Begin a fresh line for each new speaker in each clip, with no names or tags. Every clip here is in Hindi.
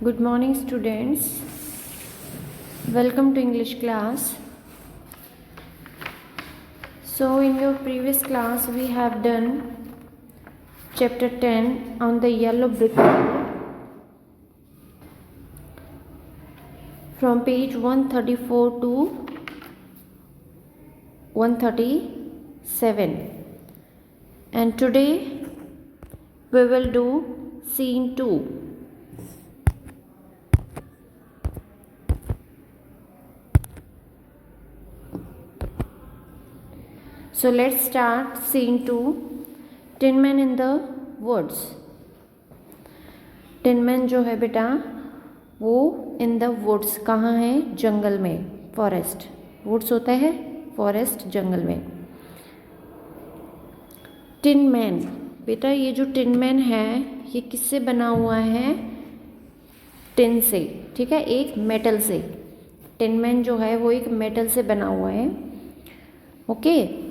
Good morning, students. Welcome to English class. So, in your previous class, we have done chapter 10 on the yellow brick road from page 134 to 137. And today, we will do scene 2. So let's start scene 2. Tin Man in the woods. Tin Man जो है बेटा वो इन द वुड्स कहाँ है? जंगल में, फॉरेस्ट. वुड्स होता है फॉरेस्ट, जंगल में. टिन मैन बेटा, ये जो टिन मैन है ये किससे बना हुआ है? टिन से, ठीक है, एक मेटल से. टिन मैन जो है वो एक मेटल से बना हुआ है. Okay.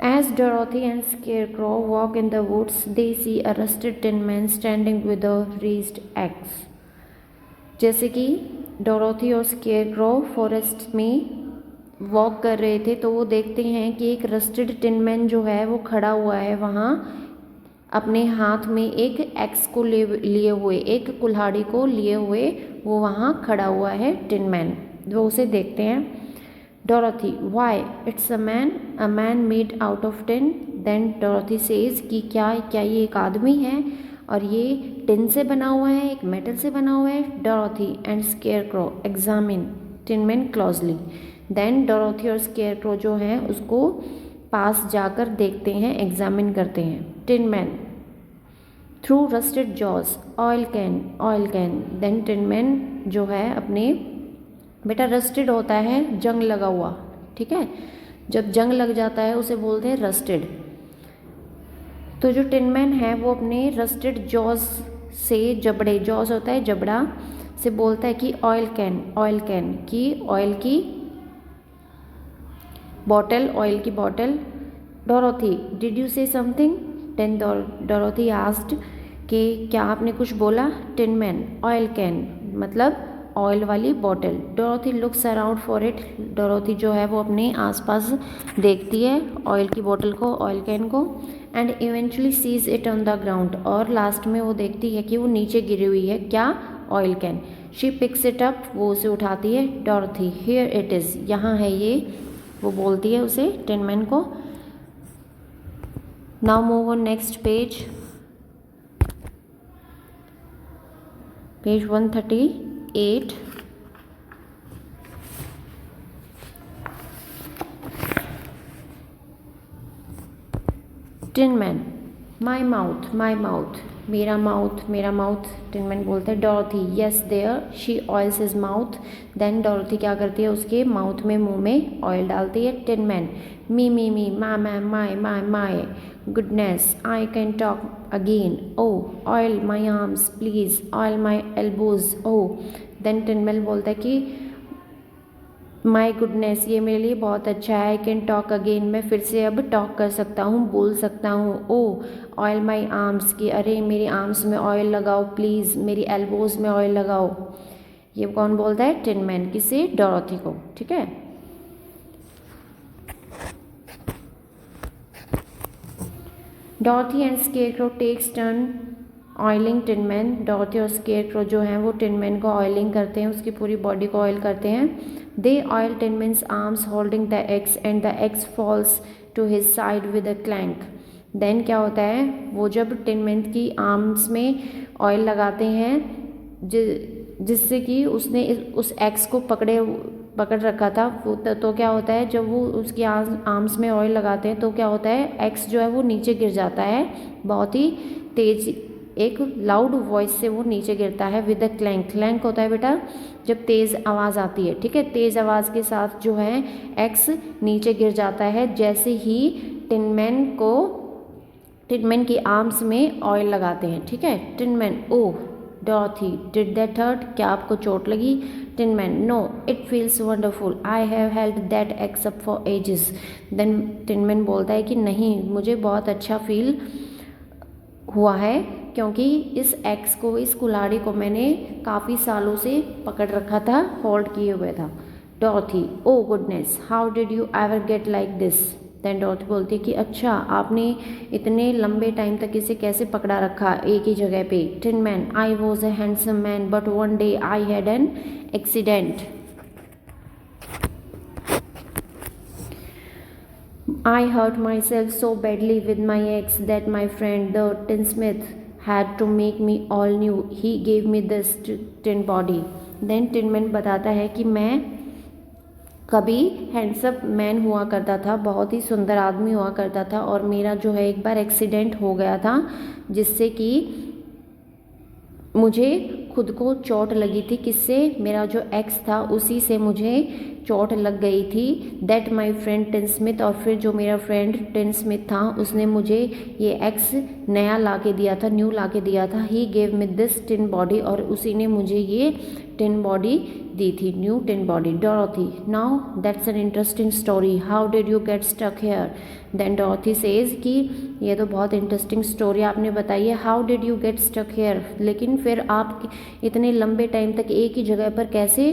As Dorothy and Scarecrow walk in the woods, they see a rusted tin man standing with a raised axe. जैसे कि डोरोथी और स्केयरक्रो फॉरेस्ट में वॉक कर रहे थे तो वो देखते हैं कि एक रस्टेड टिन मैन जो है वो खड़ा हुआ है वहाँ, अपने हाथ में एक एक्स को लिए हुए, एक कुल्हाड़ी को लिए हुए वो वहाँ खड़ा हुआ है टिन मैन. वो उसे देखते हैं. Dorothy, why? It's a man made out of tin. Then Dorothy says कि क्या ये एक आदमी है और ये टिन से बना हुआ है, एक मेटल से बना हुआ है. Dorothy and Scarecrow examine Tin Man closely. Then Dorothy और Scarecrow जो हैं उसको पास जाकर देखते हैं, एग्जामिन करते हैं. Tin Man through rusted jaws, oil can. Then Tin Man जो है अपने बेटा रस्टेड होता है जंग लगा हुआ, ठीक है, जब जंग लग जाता है उसे बोलते हैं रस्टेड. तो जो टिन मैन है वो अपने रस्टेड जॉज से, जबड़े, जॉज होता है जबड़ा, से बोलता है कि ऑयल कैन कि ऑयल की bottle. Dorothy, did you say something? Then Dorothy asked कि क्या आपने कुछ बोला? टिन मैन, ऑयल कैन मतलब ऑयल वाली bottle. Dorothy looks around for it. Dorothy जो है वो अपने आसपास देखती है ऑयल की बॉटल को, ऑयल कैन को. And eventually sees it on the ground. और लास्ट में वो देखती है कि वो नीचे गिरी हुई है. क्या? Oil can. She picks it up, वो उसे उठाती है. डोरोथी, हियर इट इज़, यहाँ है ये, वो बोलती है उसे, टिन मैन को. Now move on next page 138. Tin man, my mouth, मेरा माउथ. टिन मैन बोलते हैं. Dorothy, yes there. She oils his mouth. Then Dorothy क्या करती है? उसके माउथ में, मुंह में ऑयल डालती है. Tin man, me my goodness, I can talk again. Oh, oil my arms please, oil my elbows. Oh. then tin man बोलता है कि माई गुडनेस, ये मेरे लिए बहुत अच्छा है. आई कैन टॉक अगेन, मैं फिर से अब टॉक कर सकता हूँ, बोल सकता हूँ. ओ, ऑयल माई आर्म्स, कि अरे मेरी आर्म्स में ऑयल लगाओ प्लीज़, मेरी एल्बोज में ऑयल लगाओ. ये कौन बोलता है? Tin man. किसे? डोरोथी को, ठीक है. Dorothy and scarecrow takes turn oiling tin man. Dorothy और स्केयरक्रो जो हैं वो टिन मैन को ऑयलिंग करते हैं, उसकी पूरी बॉडी को ऑयल करते हैं. They oil tin man's arms holding the axe and the axe falls to his side with a clank. Then क्या होता है? वो जब टिन मैन की आर्म्स में ऑयल लगाते हैं जिससे कि उसने उस एक्स को पकड़ रखा था, तो क्या होता है जब वो उसकी आर्म्स में ऑयल लगाते हैं तो क्या होता है? एक्स जो है वो नीचे गिर जाता है, बहुत ही तेज, एक लाउड वॉइस से वो नीचे गिरता है. विद द क्लैंक होता है बेटा जब तेज़ आवाज़ आती है, ठीक है, तेज़ आवाज़ के साथ जो है एक्स नीचे गिर जाता है जैसे ही टिन मैन की आर्म्स में ऑयल लगाते हैं, ठीक है. Tin man, oh Dorothy, did that hurt, क्या आपको चोट लगी? Tin man, no, it feels wonderful, I have held that axe up for ages. Then tin man बोलता है कि नहीं, मुझे बहुत अच्छा फील हुआ है क्योंकि इस एक्स को, इस कुल्हाड़ी को मैंने काफ़ी सालों से पकड़ रखा था, होल्ड किए हुए था। Dorothy, oh goodness, how did you ever get like this? Then Dorothy बोलती कि अच्छा, आपने इतने लंबे टाइम तक इसे कैसे पकड़ा रखा एक ही जगह पे? Tin man, I was a handsome man but one day I had an accident. I hurt myself so badly with my ex that my friend, the tinsmith, had to make me all new. He gave me this tin body. Then Tinman बताता है कि मैं कभी हैंडसम मैन हुआ करता था, बहुत ही सुंदर आदमी हुआ करता था, और मेरा जो है एक बार एक्सीडेंट हो गया था जिससे कि मुझे खुद को चोट लगी थी। किससे? मेरा जो एक्स था उसी से मुझे चोट लग गई थी। That my friend tin Smith, और फिर जो मेरा फ्रेंड टिन स्मिथ था उसने मुझे ये एक्स नया ला के दिया था, न्यू ला के दिया था। He gave me this tin body, और उसी ने मुझे ये टिन बॉडी दी थी, new tin body. Dorothy, now that's an interesting story, how did you get stuck here? Then Dorothy says कि ये तो बहुत इंटरेस्टिंग स्टोरी आपने बताई है, how did you get stuck here, लेकिन फिर आप इतने लंबे टाइम तक एक ही जगह पर कैसे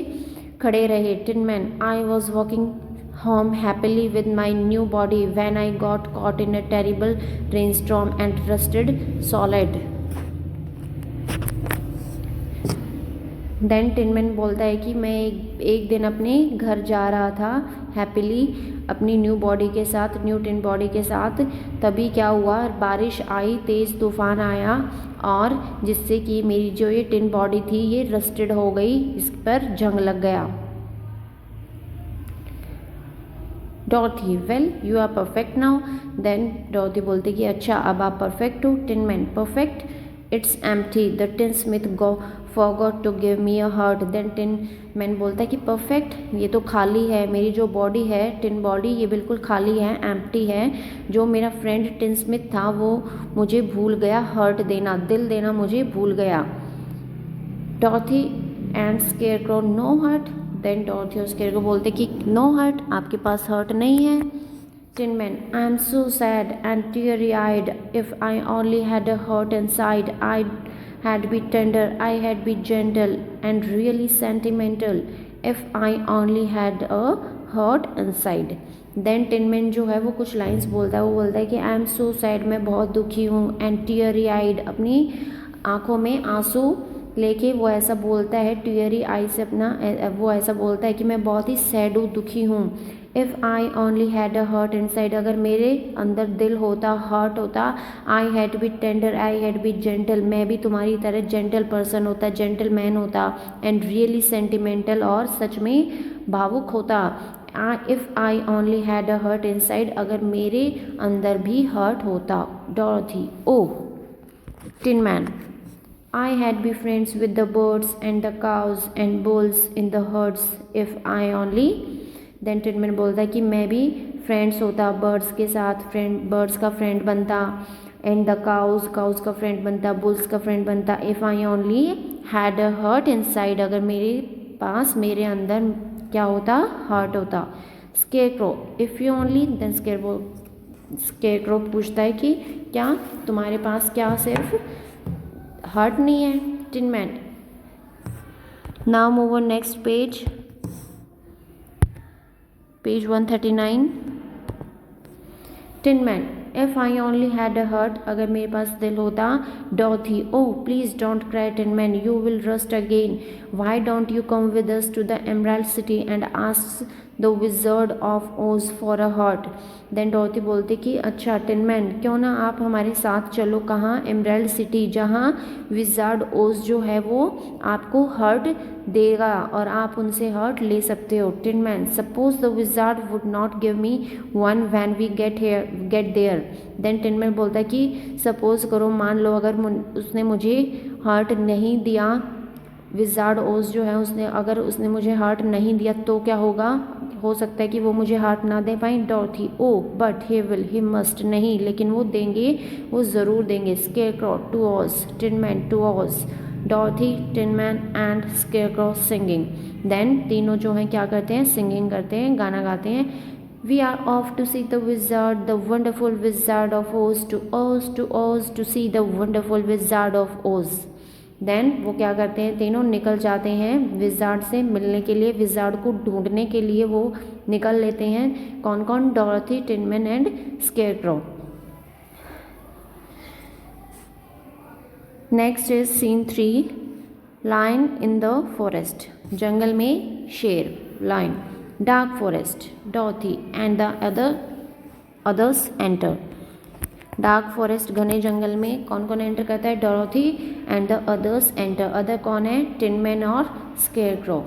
खड़े रहे? Tin man, I was walking home happily with my new body when I got caught in a terrible rainstorm and rusted solid. Then tin man बोलता है कि मैं एक दिन अपने घर जा रहा था हैप्पीली अपनी न्यू बॉडी के साथ, न्यू टिन बॉडी के साथ। तभी क्या हुआ, बारिश आई, तेज़ तूफान आया, और जिससे कि मेरी जो ये टिन बॉडी थी ये रस्टेड हो गई, इस पर जंग लग गया। Dorothy, well you are perfect now. Then Dorothy बोलती कि अच्छा, अब आप परफेक्ट हो। Tin man, perfect? It's empty, the tinsmith go forgot to give me a heart. Then tin man बोलता है कि परफेक्ट, ये तो खाली है, मेरी जो बॉडी है, टिन बॉडी, ये बिल्कुल खाली है, एम्प्टी है। जो मेरा फ्रेंड टिन स्मिथ था वो मुझे भूल गया हर्ट देना, दिल देना मुझे भूल गया। Dorothy and scarecrow, no heart. Then Dorothy और स्केयरक्रो बोलते कि नो हर्ट, आपके पास हर्ट नहीं है। Tin man, I am so sad and teary eyed, if I only had a heart inside, I had been tender, I had been gentle and really sentimental, if I only had a heart inside. Then टिनमैन जो है वो कुछ लाइंस बोलता है, वो बोलता है कि आई एम सो सैड, मैं बहुत दुखी हूँ, एंड टीयरी आइड, अपनी आँखों में आंसू लेके वो ऐसा बोलता है, टीयरी आई से अपना वो ऐसा बोलता है कि मैं बहुत ही सैड हूँ, दुखी हूँ। If I only had a heart inside, अगर मेरे अंदर दिल होता, हर्ट होता, I had be tender, I had be gentle, मैं भी तुम्हारी तरह जेंटल पर्सन होता, जेंटल मैन होता, एंड रियली सेंटिमेंटल, और सच में भावुक होता। If I only had a heart inside, अगर मेरे अंदर भी हर्ट होता। Dorothy, oh. Tin man, I had been friends with the birds and the cows and bulls in the herds if I only. Then टिनमैन बोलता है कि मैं भी फ्रेंड्स होता बर्ड्स के साथ, बर्ड्स का फ्रेंड बनता, एंड द काउज का फ्रेंड बनता, बुल्स का फ्रेंड बनता, if I only had a heart inside, अगर मेरे पास, मेरे अंदर क्या होता, हर्ट होता। Scarecrow, if you only, then scarecrow पूछता है कि क्या तुम्हारे पास क्या सिर्फ हर्ट नहीं है? Tin man, now move on next page, page 139। Tin man, if I only had a heart, अगर मेरे पास दिल होता। Dorothy, oh please don't cry tin man, you will rust again, why don't you come with us to the Emerald City and ask the wizard of Oz for a heart. Then Dorothy बोलती कि अच्छा टिन मैन, क्यों ना आप हमारे साथ चलो, कहाँ? एमराल्ड सिटी, जहाँ विज़ार्ड ओज जो है वो आपको हर्ट देगा और आप उनसे हर्ट ले सकते हो। Tin man, suppose the wizard would not give me one when we get there. Then tin man बोलता है कि सपोज करो, मान लो अगर उसने मुझे हर्ट नहीं दिया, विज़ार्ड ओज जो है अगर उसने मुझे हर्ट नहीं दिया तो क्या होगा? हो सकता है कि वो मुझे हर्ट ना दे पाए। Dorothy, oh but he will, he must, नहीं लेकिन वो देंगे, वो ज़रूर देंगे। Scarecrow, to Oz. Tin man, to Oz, Dorothy, tin man and scarecrow singing. Then तीनों जो हैं क्या करते हैं, सिंगिंग करते हैं, गाना गाते हैं। We are off to see the wizard, the wonderful wizard of Oz, to Oz, to Oz, to see the wonderful wizard of Oz. Then वो क्या करते हैं, तीनों निकल जाते हैं विजार्ड से मिलने के लिए, विजार्ड को ढूंढने के लिए वो निकल लेते हैं। कौन कौन, Dorothy, tin man and scarecrow. Next is scene 3, lion in the forest. जंगल में शेर, lion. Dark forest, Dorothy and the others enter. Dark forest, घने जंगल में कौन कौन एंटर करता है, Dorothy and the others enter. Other कौन है, टिन मैन और scarecrow.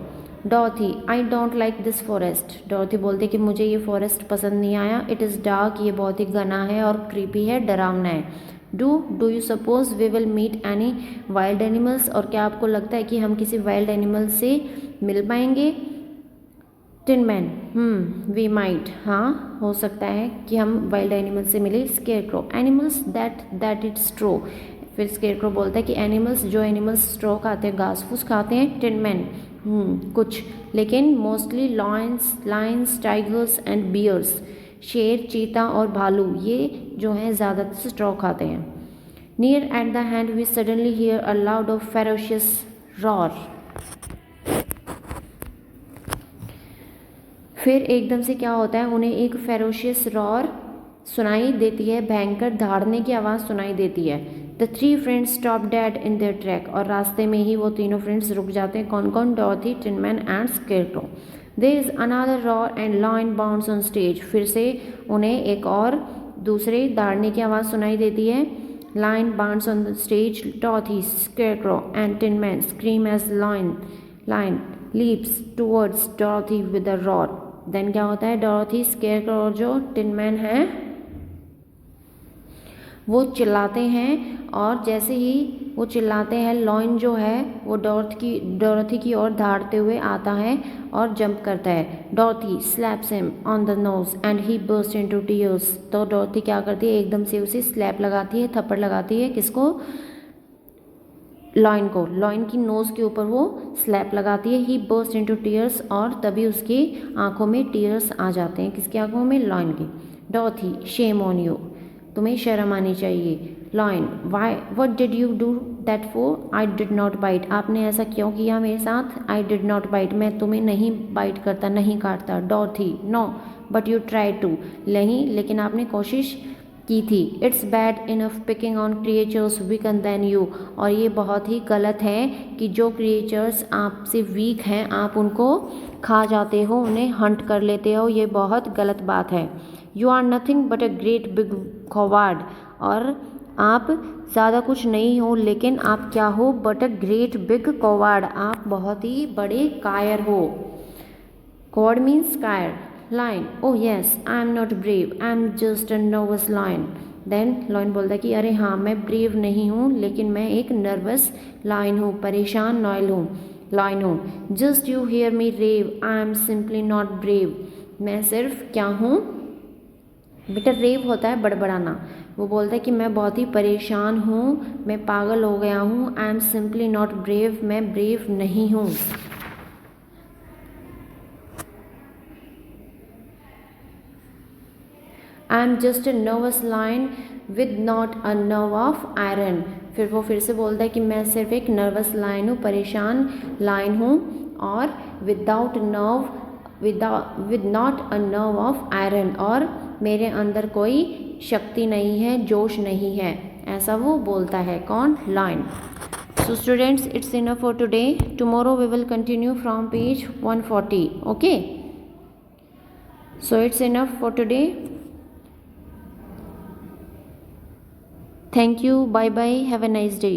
Dorothy, I don't like this forest. Dorothy बोलते कि मुझे ये फॉरेस्ट पसंद नहीं आया। इट इज़ डार्क, ये बहुत ही घना है और क्रीपी है, डरावना है। Do you suppose we will meet any wild animals. और क्या आपको लगता है कि हम किसी वाइल्ड एनिमल से मिल पाएंगे। टिन मैन, वी माइट, हाँ हो सकता है कि हम वाइल्ड एनिमल से मिले। स्केयरक्रॉ, एनिमल्स दैट इट्स ट्रू। फिर स्केयरक्रॉ बोलता है कि एनिमल्स, जो एनिमल्स स्ट्रॉ खाते हैं, घास फूस खाते हैं। टिन मैन, कुछ, लेकिन mostly lions, tigers and bears. शेर, चीता और भालू, ये जो हैं ज़्यादातर स्ट्रॉ खाते हैं। Near at the hand we suddenly hear a loud of ferocious roar. फिर एकदम से क्या होता है, उन्हें एक फेरोशियस रॉर सुनाई देती है, भयंकर दहाड़ने की आवाज़ सुनाई देती है। The 3 friends stop dead in their track. और रास्ते में ही वो तीनों फ्रेंड्स रुक जाते हैं। कौन कौन, Dorothy, tin man and scarecrow. There is another roar and lion bounds on stage. फिर से उन्हें एक और दूसरे दहाड़ने की आवाज़ सुनाई देती है। Lion bounds on the stage, Dorothy, scarecrow and tin man scream as lion leaps towards Dorothy with a roar. Then क्या होता है, डॉर्थी, स्केयरक्रॉ और जो टिन मैन है वो चिल्लाते हैं। और जैसे ही वो चिल्लाते हैं, लॉयन जो है वो डॉर्थी की ओर दहाड़ते हुए आता है और जंप करता है। Dorothy slaps him on the nose and he burst into tears. तो डॉर्थी क्या करती है, एकदम से उसे स्लैप लगाती है, थप्पड़ लगाती है। किसको, लॉयन को। लॉयन की नोज़ के ऊपर वो स्लैप लगाती है। ही बर्स्ट इनटू टीयर्स, और तभी उसकी आंखों में टीयर्स आ जाते हैं। किसकी आंखों में, लॉयन की। डॉर्थी, शेम ऑन यू, तुम्हें शर्म आनी चाहिए। Lion, why, what did you do that for, I did not bite. आपने ऐसा क्यों किया मेरे साथ, आई डिड नॉट बाइट, मैं तुम्हें नहीं बाइट करता, नहीं काटता। Dorothy, no but you try to, नहीं लेकिन आपने कोशिश की थी। It's bad enough picking on creatures weaker than you. और ये बहुत ही गलत है कि जो क्रिएचर्स आपसे वीक हैं आप उनको खा जाते हो, उन्हें हंट कर लेते हो, ये बहुत गलत बात है। You are nothing but a great big coward. और आप ज़्यादा कुछ नहीं हो, लेकिन आप क्या हो, but a great big coward, आप बहुत ही बड़े कायर हो। कॉवर्ड मीन्स कायर। Lion, oh yes, I am not brave, I am just a nervous lion. Then lion बोलता है कि अरे हाँ मैं ब्रेव नहीं हूँ, लेकिन मैं एक नर्वस लायन हूँ, परेशान लायन हूँ। Just you hear me rave, I am simply not brave. मैं सिर्फ क्या हूँ, बेटा रेव होता है बड़बड़ाना। वो बोलता है कि मैं बहुत ही परेशान हूँ, मैं पागल हो गया हूँ। I am simply not brave, मैं ब्रेव नहीं हूँ। I am just a nervous lion with not a nerve of iron. फिर वो फिर से बोलता है कि मैं सिर्फ एक नर्वस लायन हूँ, परेशान लायन हूँ, और with not a nerve of iron, और मेरे अंदर कोई शक्ति नहीं है, जोश नहीं है, ऐसा वो बोलता है। कौन, lion. So students, it's enough for today. Tomorrow we will continue from page 140. Okay. So it's enough for today. Thank you. Bye bye. Have a nice day.